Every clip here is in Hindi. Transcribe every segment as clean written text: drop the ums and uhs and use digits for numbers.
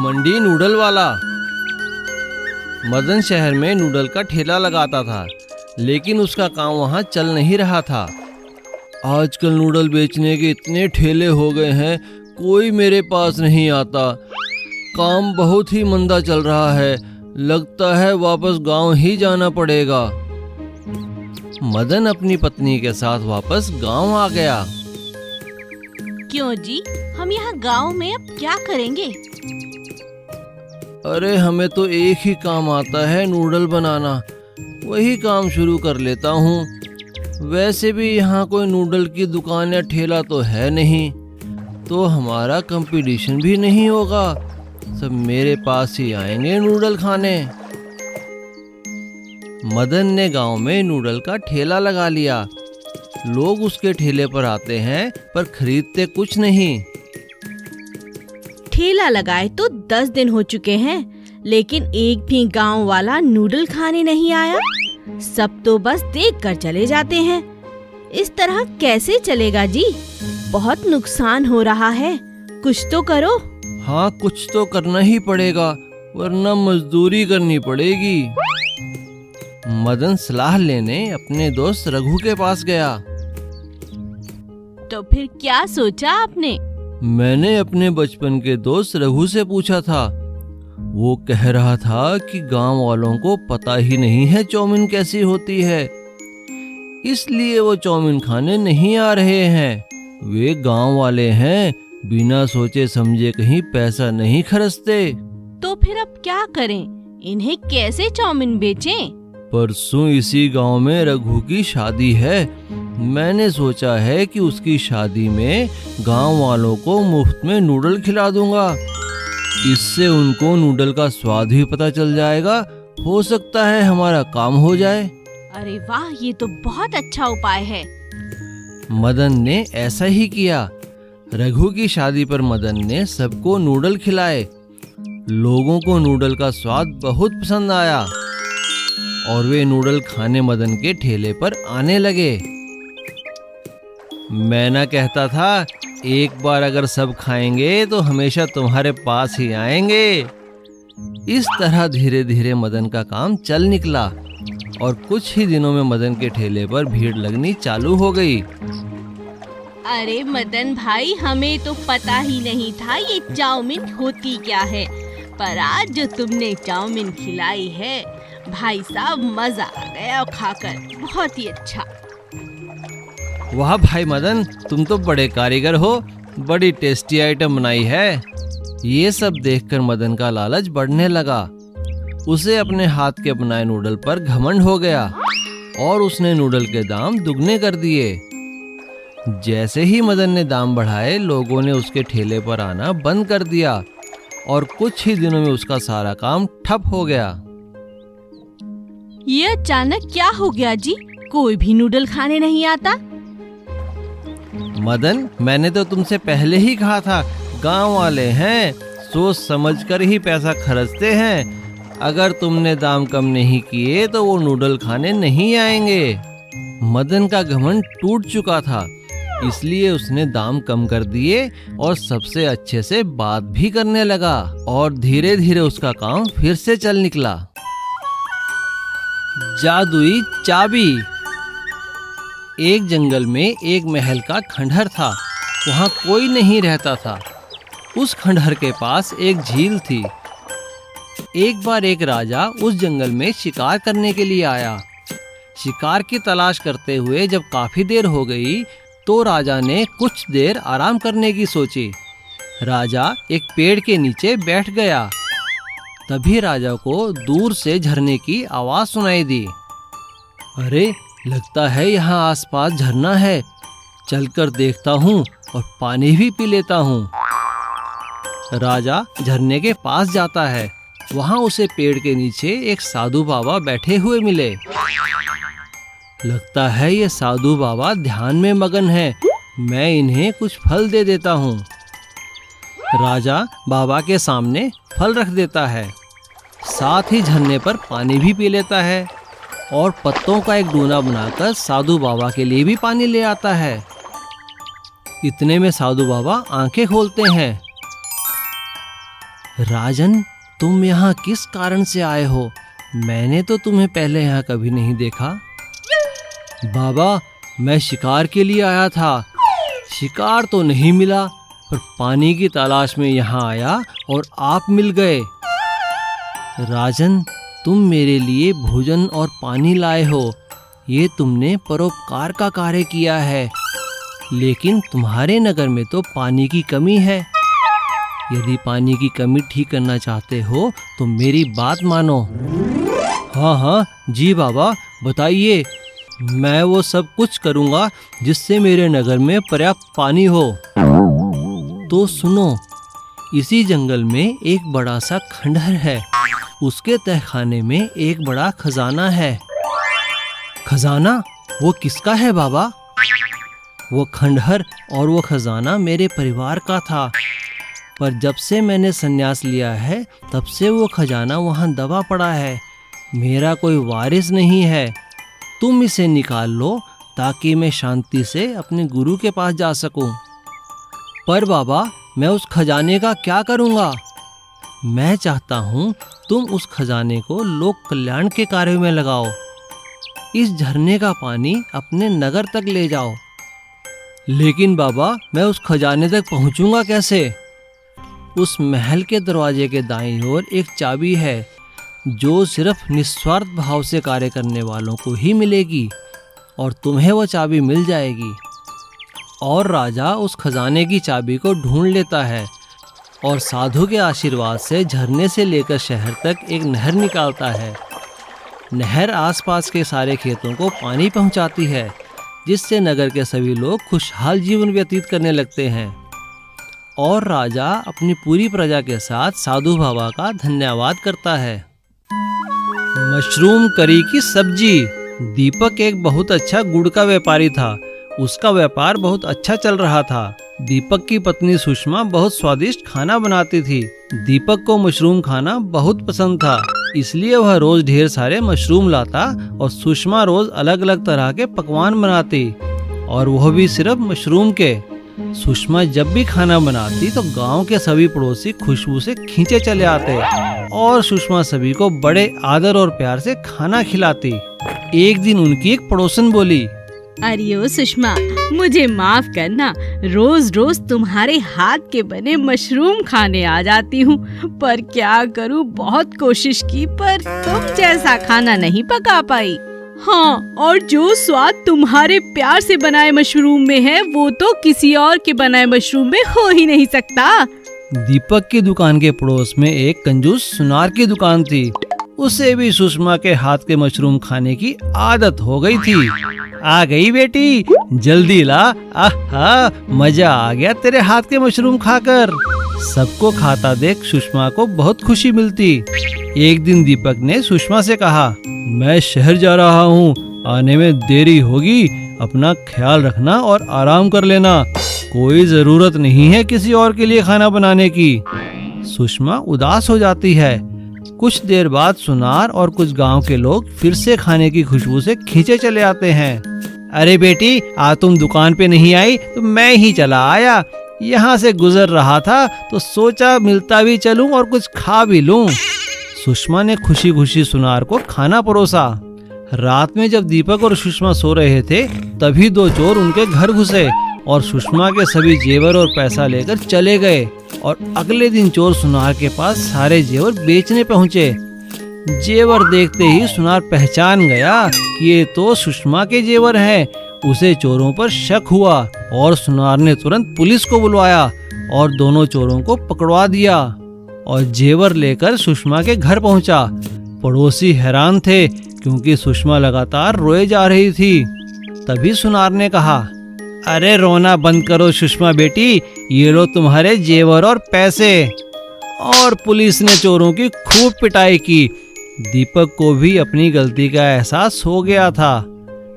घमंडी नूडल वाला। मदन शहर में नूडल का ठेला लगाता था, लेकिन उसका काम वहाँ चल नहीं रहा था। आजकल नूडल बेचने के इतने ठेले हो गए हैं, कोई मेरे पास नहीं आता। काम बहुत ही मंदा चल रहा है, लगता है वापस गांव ही जाना पड़ेगा। मदन अपनी पत्नी के साथ वापस गांव आ गया। क्यों जी, हम यहाँ गांव में अब क्या करेंगे? अरे हमें तो एक ही काम आता है, नूडल बनाना। वही काम शुरू कर लेता हूँ। वैसे भी यहाँ कोई नूडल की दुकान या ठेला तो है नहीं, तो हमारा कंपटीशन भी नहीं होगा। सब मेरे पास ही आएंगे नूडल खाने। मदन ने गांव में नूडल का ठेला लगा लिया। लोग उसके ठेले पर आते हैं, पर खरीदते कुछ नहीं। ठेला लगाए तो 10 दिन हो चुके हैं, लेकिन एक भी गांव वाला नूडल खाने नहीं आया। सब तो बस देख कर चले जाते हैं। इस तरह कैसे चलेगा जी? बहुत नुकसान हो रहा है, कुछ तो करो। हाँ, कुछ तो करना ही पड़ेगा, वरना मजदूरी करनी पड़ेगी। मदन सलाह लेने अपने दोस्त रघु के पास गया। तो फिर क्या सोचा आपने? मैंने अपने बचपन के दोस्त रघु से पूछा था। वो कह रहा था कि गांव वालों को पता ही नहीं है चाउमीन कैसी होती है, इसलिए वो चाउमीन खाने नहीं आ रहे हैं। वे गांव वाले हैं, बिना सोचे समझे कहीं पैसा नहीं खर्चते। तो फिर अब क्या करें? इन्हें कैसे चाउमीन बेचें? परसों इसी गांव में रघु की शादी है। मैंने सोचा है कि उसकी शादी में गांव वालों को मुफ्त में नूडल खिला दूंगा। इससे उनको नूडल का स्वाद भी पता चल जाएगा। हो सकता है हमारा काम हो जाए। अरे वाह, ये तो बहुत अच्छा उपाय है। मदन ने ऐसा ही किया। रघु की शादी पर मदन ने सबको नूडल खिलाए। लोगों को नूडल का स्वाद बहुत पसंद आया और वे नूडल खाने मदन के ठेले पर आने लगे। मैं ना कहता था, एक बार अगर सब खाएंगे तो हमेशा तुम्हारे पास ही आएंगे। इस तरह धीरे धीरे मदन का काम चल निकला और कुछ ही दिनों में मदन के ठेले पर भीड़ लगनी चालू हो गई। अरे मदन भाई, हमें तो पता ही नहीं था ये चाउमीन होती क्या है, पर आज जो तुमने चाउमीन खिलाई है, भाई साहब मजा आ गया खाकर, बहुत ही अच्छा। वाह भाई मदन, तुम तो बड़े कारीगर हो, बड़ी टेस्टी आइटम बनाई है। ये सब देखकर मदन का लालच बढ़ने लगा। उसे अपने हाथ के बनाए नूडल पर घमंड हो गया और उसने नूडल के दाम दुगने कर दिए। जैसे ही मदन ने दाम बढ़ाए, लोगों ने उसके ठेले पर आना बंद कर दिया और कुछ ही दिनों में उसका सारा काम ठप हो गया। ये अचानक क्या हो गया जी? कोई भी नूडल खाने नहीं आता। मदन, मैंने तो तुमसे पहले ही कहा था, गांव वाले हैं, सोच समझकर ही पैसा खर्चते हैं। अगर तुमने दाम कम नहीं किए तो वो नूडल खाने नहीं आएंगे। मदन का घमंड टूट चुका था, इसलिए उसने दाम कम कर दिए और सबसे अच्छे से बात भी करने लगा और धीरे धीरे उसका काम फिर से चल निकला। जादुई चाबी। एक जंगल में एक महल का खंडहर था। वहाँ कोई नहीं रहता था। उस खंडहर के पास एक झील थी। एक बार एक राजा उस जंगल में शिकार करने के लिए आया। शिकार की तलाश करते हुए जब काफी देर हो गई, तो राजा ने कुछ देर आराम करने की सोची। राजा एक पेड़ के नीचे बैठ गया। तभी राजा को दूर से झरने की आवाज सुनाई दी। अरे, लगता है यहाँ आसपास झरना है। चलकर देखता हूँ और पानी भी पी लेता हूँ। राजा झरने के पास जाता है। वहाँ उसे पेड़ के नीचे एक साधु बाबा बैठे हुए मिले। लगता है ये साधु बाबा ध्यान में मगन है। मैं इन्हें कुछ फल दे देता हूँ। राजा बाबा के सामने फल रख देता है, साथ ही झरने पर पानी भी पी लेता है और पत्तों का एक डूना बनाकर साधु बाबा के लिए भी पानी ले आता है। इतने में साधु बाबा आंखें खोलते हैं। राजन, तुम यहाँ किस कारण से आए हो? मैंने तो तुम्हें पहले यहाँ कभी नहीं देखा। बाबा, मैं शिकार के लिए आया था। शिकार तो नहीं मिला, पर पानी की तलाश में यहाँ आया और आप मिल गए। राजन, तुम मेरे लिए भोजन और पानी लाए हो, ये तुमने परोपकार का कार्य किया है। लेकिन तुम्हारे नगर में तो पानी की कमी है। यदि पानी की कमी ठीक करना चाहते हो तो मेरी बात मानो। हाँ, जी बाबा, बताइए। मैं वो सब कुछ करूँगा जिससे मेरे नगर में पर्याप्त पानी हो। तो सुनो, इसी जंगल में एक बड़ा सा खंडहर है। उसके तहखाने में एक बड़ा खजाना है। खजाना? वो किसका है बाबा? वो खंडहर और वो खजाना मेरे परिवार का था, पर जब से मैंने संन्यास लिया है तब से वो खजाना वहाँ दबा पड़ा है। मेरा कोई वारिस नहीं है। तुम इसे निकाल लो ताकि मैं शांति से अपने गुरु के पास जा सकूं। पर बाबा, मैं उस खजाने का क्या करूँगा? मैं चाहता हूँ तुम उस खजाने को लोक कल्याण के कार्य में लगाओ। इस झरने का पानी अपने नगर तक ले जाओ। लेकिन बाबा, मैं उस खजाने तक पहुँचूंगा कैसे? उस महल के दरवाजे के दाईं ओर एक चाबी है जो सिर्फ निस्वार्थ भाव से कार्य करने वालों को ही मिलेगी, और तुम्हें वो चाबी मिल जाएगी। और राजा उस खजाने की चाबी को ढूंढ लेता है और साधु के आशीर्वाद से झरने से लेकर शहर तक एक नहर निकालता है। नहर आसपास के सारे खेतों को पानी पहुंचाती है, जिससे नगर के सभी लोग खुशहाल जीवन व्यतीत करने लगते हैं। और राजा अपनी पूरी प्रजा के साथ साधु बाबा का धन्यवाद करता है। मशरूम करी की सब्जी। दीपक एक बहुत अच्छा गुड़ का व्यापारी था। उसका व्यापार बहुत अच्छा चल रहा था। दीपक की पत्नी सुषमा बहुत स्वादिष्ट खाना बनाती थी। दीपक को मशरूम खाना बहुत पसंद था, इसलिए वह रोज ढेर सारे मशरूम लाता और सुषमा रोज अलग अलग तरह के पकवान बनाती, और वह भी सिर्फ मशरूम के। सुषमा जब भी खाना बनाती तो गांव के सभी पड़ोसी खुशबू से खींचे चले आते और सुषमा सभी को बड़े आदर और प्यार से खाना खिलाती। एक दिन उनकी एक पड़ोसन बोली, अरे ओ सुषमा, मुझे माफ करना, रोज रोज तुम्हारे हाथ के बने मशरूम खाने आ जाती हूँ, पर क्या करूँ, बहुत कोशिश की पर तुम जैसा खाना नहीं पका पाई। हाँ, और जो स्वाद तुम्हारे प्यार से बनाए मशरूम में है वो तो किसी और के बनाए मशरूम में हो ही नहीं सकता। दीपक की दुकान के पड़ोस में एक कंजूस सुनार की दुकान थी। उसे भी सुषमा के हाथ के मशरूम खाने की आदत हो गई थी। आ गई बेटी, जल्दी ला, आहा, मजा आ गया तेरे हाथ के मशरूम खाकर। सबको खाता देख सुषमा को बहुत खुशी मिलती। एक दिन दीपक ने सुषमा से कहा, मैं शहर जा रहा हूँ, आने में देरी होगी, अपना ख्याल रखना और आराम कर लेना। कोई जरूरत नहीं है किसी और के लिए खाना बनाने की। सुषमा उदास हो जाती है। कुछ देर बाद सुनार और कुछ गांव के लोग फिर से खाने की खुशबू से खींचे चले आते हैं। अरे बेटी, आज तुम दुकान पे नहीं आई तो मैं ही चला आया। यहाँ से गुजर रहा था तो सोचा मिलता भी चलूं और कुछ खा भी लूं। सुषमा ने खुशी खुशी सुनार को खाना परोसा। रात में जब दीपक और सुषमा सो रहे थे तभी दो चोर उनके घर घुसे और सुषमा के सभी जेवर और पैसा लेकर चले गए। और अगले दिन चोर सुनार के पास सारे जेवर बेचने पहुँचे। जेवर देखते ही सुनार पहचान गया कि ये तो सुषमा के जेवर हैं। उसे चोरों पर शक हुआ और सुनार ने तुरंत पुलिस को बुलवाया और दोनों चोरों को पकड़वा दिया और जेवर लेकर सुषमा के घर पहुंचा। पड़ोसी हैरान थे क्योंकि सुषमा लगातार रोए जा रही थी। तभी सुनार ने कहा, अरे रोना बंद करो सुषमा बेटी, ये लो तुम्हारे जेवर और पैसे। और पुलिस ने चोरों की खूब पिटाई की। दीपक को भी अपनी गलती का एहसास हो गया था।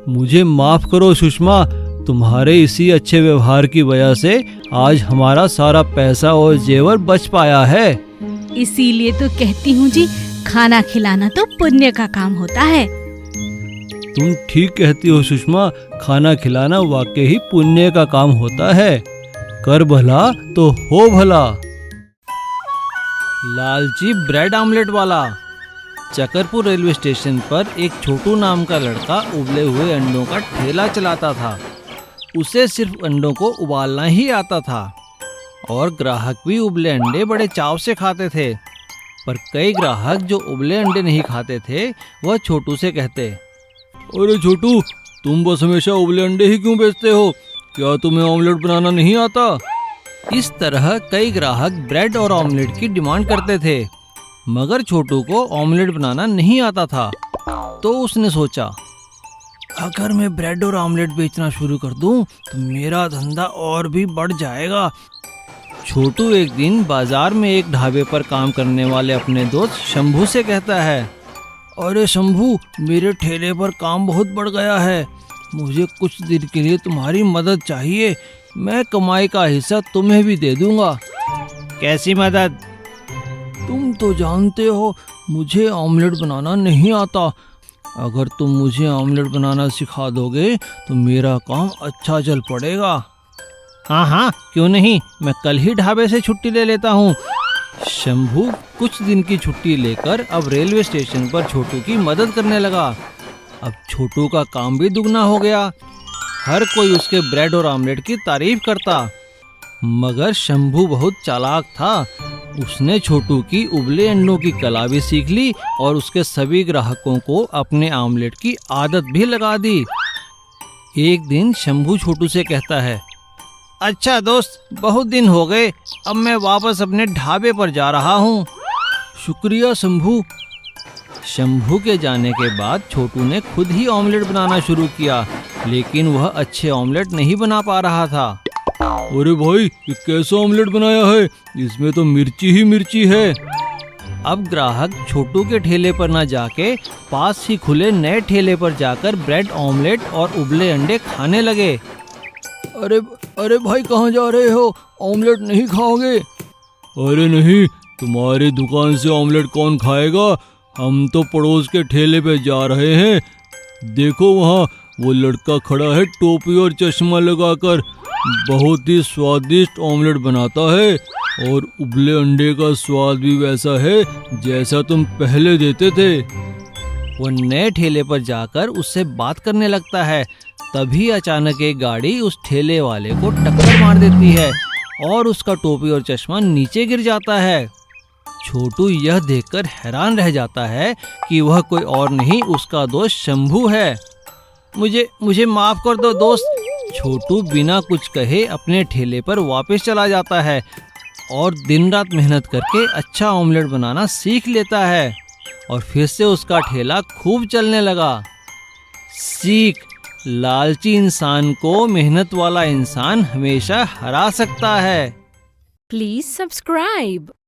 मुझे माफ करो सुषमा, तुम्हारे इसी अच्छे व्यवहार की वजह से आज हमारा सारा पैसा और जेवर बच पाया है। इसीलिए तो कहती हूँ जी, खाना खिलाना तो पुण्य का काम होता है। तुम ठीक कहती हो सुषमा, खाना खिलाना वाकई ही पुण्य का काम होता है। कर भला तो हो भला। लालची ब्रेड आमलेट वाला। चकरपुर रेलवे स्टेशन पर एक छोटू नाम का लड़का उबले हुए अंडों का ठेला चलाता था। उसे सिर्फ अंडों को उबालना ही आता था और ग्राहक भी उबले अंडे बड़े चाव से खाते थे। पर कई ग्राहक जो उबले अंडे नहीं खाते थे वह छोटू से कहते, अरे छोटू, तुम बस हमेशा उबले अंडे ही क्यों बेचते हो? क्या तुम्हें ऑमलेट बनाना नहीं आता? इस तरह कई ग्राहक ब्रेड और ऑमलेट की डिमांड करते थे, मगर छोटू को ऑमलेट बनाना नहीं आता था। तो उसने सोचा, अगर मैं ब्रेड और ऑमलेट बेचना शुरू कर दूं तो मेरा धंधा और भी बढ़ जाएगा। छोटू एक दिन बाजार में एक ढाबे पर काम करने वाले अपने दोस्त शंभू से कहता है, अरे शंभू, मेरे ठेले पर काम बहुत बढ़ गया है, मुझे कुछ दिन के लिए तुम्हारी मदद चाहिए। मैं कमाई का हिस्सा तुम्हें भी दे दूंगा। कैसी मदद? तुम तो जानते हो मुझे ऑमलेट बनाना नहीं आता। अगर तुम मुझे ऑमलेट बनाना सिखा दोगे तो मेरा काम अच्छा चल पड़ेगा। हाँ हाँ, क्यों नहीं, मैं कल ही ढाबे से छुट्टी ले लेता हूँ। शंभू कुछ दिन की छुट्टी लेकर अब रेलवे स्टेशन पर छोटू की मदद करने लगा। अब छोटू का काम भी दुगना हो गया। हर कोई उसके ब्रेड और ऑमलेट की तारीफ करता। मगर शंभू बहुत चालाक था। उसने छोटू की उबले अंडों की कला भी सीख ली और उसके सभी ग्राहकों को अपने ऑमलेट की आदत भी लगा दी। एक दिन शंभू छोटू से कहता है, अच्छा दोस्त, बहुत दिन हो गए, अब मैं वापस अपने ढाबे पर जा रहा हूँ। शुक्रिया शंभू। शंभू के जाने के बाद छोटू ने खुद ही ऑमलेट बनाना शुरू किया, लेकिन वह अच्छे ऑमलेट नहीं बना पा रहा था। अरे भाई, ये कैसा ऑमलेट बनाया है? इसमें तो मिर्ची ही मिर्ची है। अब ग्राहक छोटू के ठेले पर न जाके पास ही खुले नए ठेले पर जाकर ब्रेड, ऑमलेट और उबले अंडे खाने लगे। अरे भाई, कहाँ जा रहे हो? ऑमलेट नहीं खाओगे? अरे नहीं, तुम्हारी दुकान से ऑमलेट कौन खाएगा? हम तो पड़ोस के ठेले पे जा रहे हैं। देखो वहाँ वो लड़का खड़ा है टोपी और चश्मा लगाकर, बहुत ही स्वादिष्ट ऑमलेट बनाता है और उबले अंडे का स्वाद भी वैसा है जैसा तुम पहले देते थे। वो नए ठेले पर जाकर उससे बात करने लगता है। तभी अचानक एक गाड़ी उस ठेले वाले को टक्कर मार देती है और उसका टोपी और चश्मा नीचे गिर जाता है। छोटू यह देखकर हैरान रह जाता है कि वह कोई और नहीं, उसका दोस्त शंभू है। मुझे माफ कर दो दोस्त। छोटू बिना कुछ कहे अपने ठेले पर वापस चला जाता है और दिन रात मेहनत करके अच्छा ऑमलेट बनाना सीख लेता है और फिर से उसका ठेला खूब चलने लगा। सीख, लालची इंसान को मेहनत वाला इंसान हमेशा हरा सकता है। Please subscribe.